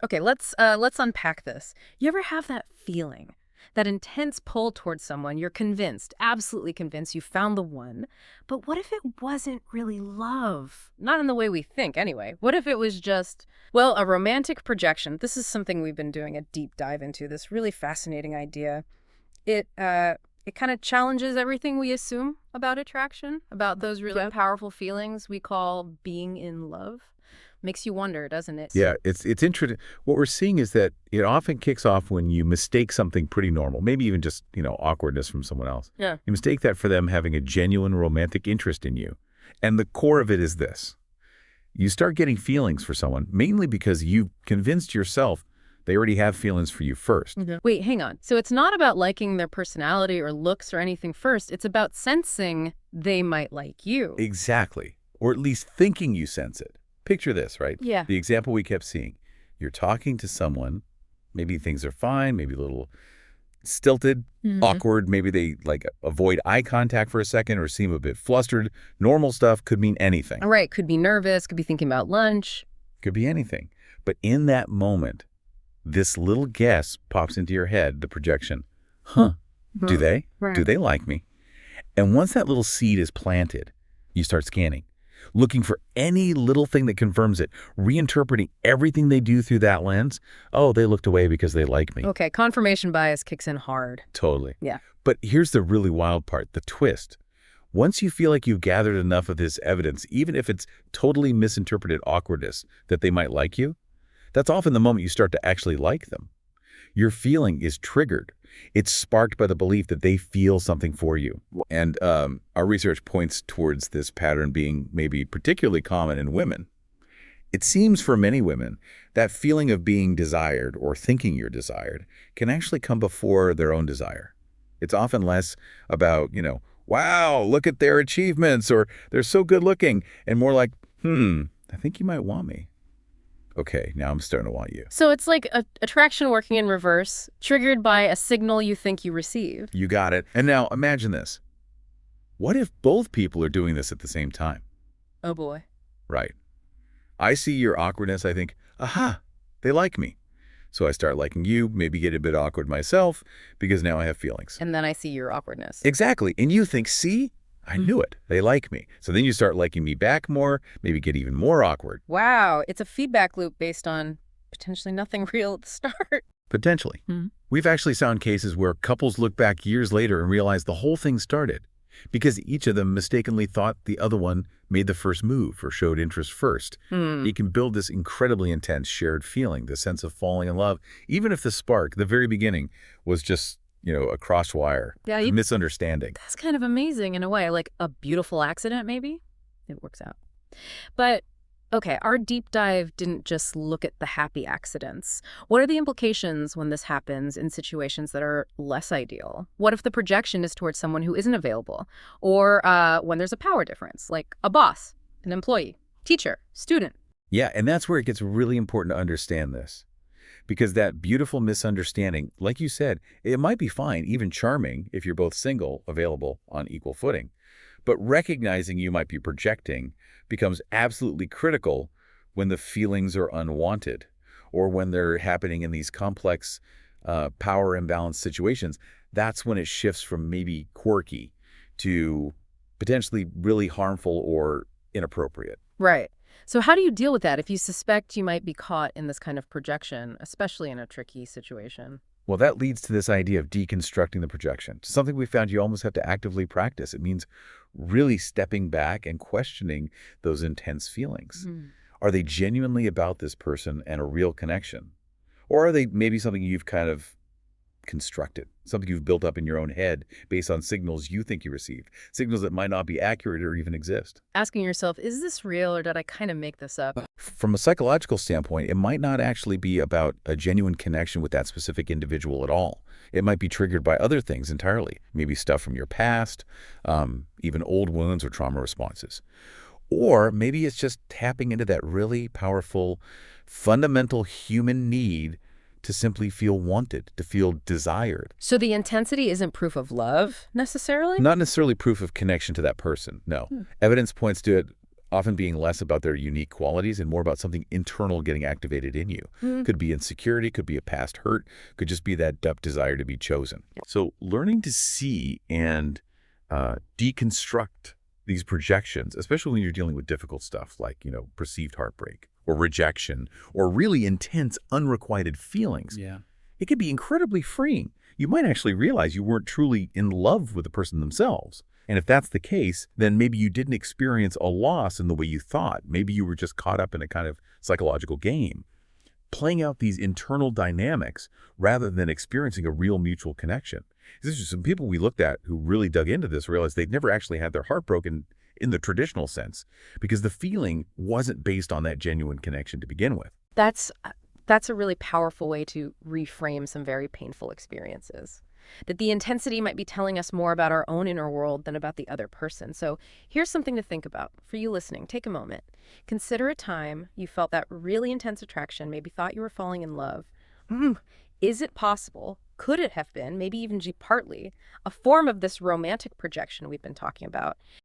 Okay, let's unpack this. You ever have that feeling, that intense pull towards someone? You're convinced, absolutely convinced you found the one. But what if it wasn't really love? Not in the way we think, anyway. What if it was just, well, a romantic projection? This is something we've been doing a deep dive into, this really fascinating idea. It kind of challenges everything we assume about attraction, about those really powerful feelings we call being in love. Makes you wonder, doesn't it? Yeah, it's interesting. What we're seeing is that it often kicks off when you mistake something pretty normal, maybe even just, awkwardness from someone else. Yeah. You mistake that for them having a genuine romantic interest in you. And the core of it is this. You start getting feelings for someone, mainly because you convinced yourself they already have feelings for you first. Mhm. Wait, hang on. So it's not about liking their personality or looks or anything first. It's about sensing they might like you. Exactly. Or at least thinking you sense it. Picture this, right? Yeah. The example we kept seeing. You're talking to someone, maybe things are fine, maybe a little stilted, awkward, maybe they avoid eye contact for a second or seem a bit flustered. Normal stuff could mean anything. All right. Could be nervous, could be thinking about lunch. Could be anything. But in that moment, this little guess pops into your head, the projection. Do they? Right. Do they like me? And once that little seed is planted, you start scanning, looking for any little thing that confirms it, reinterpreting everything they do through that lens. Oh, they looked away because they like me. Okay, confirmation bias kicks in hard. Totally. Yeah. But here's the really wild part, the twist. Once you feel like you've gathered enough of this evidence, even if it's totally misinterpreted awkwardness that they might like you, that's often the moment you start to actually like them. Your feeling is triggered. It's sparked by the belief that they feel something for you. And our research points towards this pattern being maybe particularly common in women. It seems for many women that feeling of being desired or thinking you're desired can actually come before their own desire. It's often less about, wow, look at their achievements, or they're so good looking, and more like, I think you might want me. Okay, now I'm starting to want you. So it's like attraction working in reverse, triggered by a signal you think you received. You got it. And now imagine this. What if both people are doing this at the same time? Oh boy. Right. I see your awkwardness, I think, aha, they like me. So I start liking you, maybe get a bit awkward myself, because now I have feelings. And then I see your awkwardness. Exactly. And you think, see? I knew it. They like me. So then you start liking me back more, maybe get even more awkward. Wow, it's a feedback loop based on potentially nothing real at the start. Potentially. We've actually found cases where couples look back years later and realize the whole thing started because each of them mistakenly thought the other one made the first move or showed interest first. You can build this incredibly intense shared feeling, the sense of falling in love, even if the spark, the very beginning, was just a cross wire, a misunderstanding. That's kind of amazing in a way, like a beautiful accident, maybe? It works out. But, okay, our deep dive didn't just look at the happy accidents. What are the implications when this happens in situations that are less ideal? What if the projection is towards someone who isn't available? Or when there's a power difference, like a boss, an employee, teacher, student? Yeah, and that's where it gets really important to understand this. Because that beautiful misunderstanding, like you said, it might be fine, even charming, if you're both single, available on equal footing. But recognizing you might be projecting becomes absolutely critical when the feelings are unwanted or when they're happening in these complex power imbalance situations. That's when it shifts from maybe quirky to potentially really harmful or inappropriate. Right. So how do you deal with that if you suspect you might be caught in this kind of projection, especially in a tricky situation? Well, that leads to this idea of deconstructing the projection, something we found you almost have to actively practice. It means really stepping back and questioning those intense feelings. Are they genuinely about this person and a real connection? Or are they maybe something you've kind of constructed, something you've built up in your own head based on signals you think you received, signals that might not be accurate or even exist? Asking yourself, is this real or did I kind of make this up? From a psychological standpoint, it might not actually be about a genuine connection with that specific individual at all. It might be triggered by other things entirely, maybe stuff from your past, even old wounds or trauma responses. Or maybe it's just tapping into that really powerful, fundamental human need to simply feel wanted, to feel desired. So the intensity isn't proof of love, necessarily? Not necessarily proof of connection to that person, no. Evidence points to it often being less about their unique qualities and more about something internal getting activated in you. Hmm. Could be insecurity, could be a past hurt, could just be that depth desire to be chosen. So learning to see and deconstruct these projections, especially when you're dealing with difficult stuff like, perceived heartbreak or rejection or really intense unrequited feelings, Yeah. it can be incredibly freeing. You might actually realize you weren't truly in love with the person themselves. And if that's the case, then maybe you didn't experience a loss in the way you thought. Maybe you were just caught up in a kind of psychological game, playing out these internal dynamics rather than experiencing a real mutual connection. This is some people we looked at who really dug into this realized they'd never actually had their heart broken in the traditional sense because the feeling wasn't based on that genuine connection to begin with. That's a really powerful way to reframe some very painful experiences. That the intensity might be telling us more about our own inner world than about the other person. So here's something to think about. For you listening, take a moment. Consider a time you felt that really intense attraction, maybe thought you were falling in love. Is it possible, could it have been, maybe even partly, a form of this romantic projection we've been talking about?